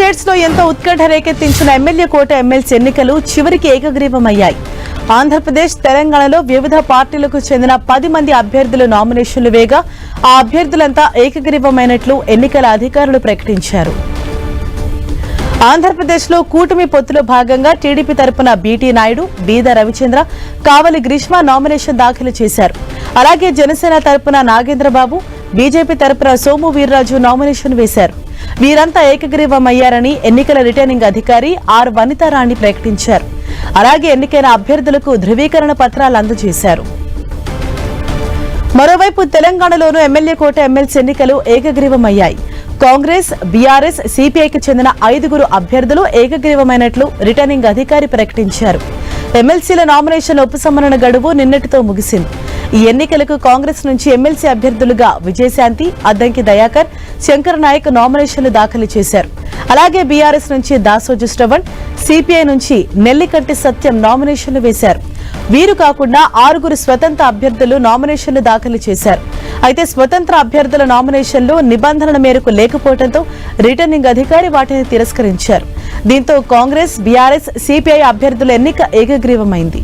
States లో ఎంతో ఉత్కంఠ రేకెత్తించిన ఎమ్మెల్యే కోట ఎమ్మెల్సీ ఎన్నికలు చివరికి ఏకగ్రీవమయ్యాయి. ఆంధ్రప్రదేశ్, తెలంగాణలో వివిధ పార్టీలకు చెందిన 10 మంది అభ్యర్థులు నామినేషన్లు వేగా ఆ అభ్యర్థులంతా ఏకగ్రీవమైనట్లు ఎన్నికల అధికారులు ప్రకటించారు. ఆంధ్రప్రదేశ్ లో కూటమి పొత్తులో భాగంగా టీడీపీ తరపున బీటీ నాయుడు, బీద రవిచంద్ర, కావలి గ్రీష్మ నామినేషన్ దాఖలు చేశారు. అలాగే జనసేన తరపున నాగేంద్రబాబు, బీజేపీ తరపున సోము వీర్రాజు నామినేషన్ వేశారు. వీరంతా ఏకగ్రీవమయ్యారని ఎన్నికల రిటర్నింగ్ అధికారి ఆర్ వనితారాణి ప్రకటించారు. అలాగే ఎన్నికైన అభ్యర్థులకు ధృవీకరణ పత్రాలు అందజేశారు. మరోవైపు తెలంగాణలోనూ ఎమ్మెల్యే కోట ఎమ్మెల్సీ ఎన్నికలు ఏకగ్రీవమయ్యాయి. కాంగ్రెస్, బీఆర్ఎస్, సిపిఐకి చెందిన 5 అభ్యర్థులు ఏకగ్రీవమైనట్లు రిటర్నింగ్ అధికారి ప్రకటించారు. ఎమ్మెల్సీల నామినేషన్ ఉపసంహరణ గడువు నిన్నటితో ముగిసింది. ఈ ఎన్నికలకు కాంగ్రెస్ నుంచి ఎమ్మెల్సీ అభ్యర్థులుగా విజయశాంతి, అద్దంకి దయాకర్, శంకర్ నాయక్ నామినేషన్లు దాఖలు చేశారు. అలాగే బీఆర్ఎస్ నుంచి దాసోజు శ్రవణ్, సిపిఐ నుంచి నెల్లికంటి సత్యం నామినేషన్లు వేశారు. వీరు కాకుండా 6 స్వతంత్ర అభ్యర్థులు నామినేషన్లు దాఖలు చేశారు. అయితే స్వతంత్ర అభ్యర్థుల నామినేషన్లు నిబంధనల మేరకు లేకపోవడంతో రిటర్నింగ్ అధికారి వాటిని తిరస్కరించారు. దీంతో కాంగ్రెస్, బీఆర్ఎస్, సిపిఐ అభ్యర్థుల ఎన్నిక ఏకగ్రీవమైంది.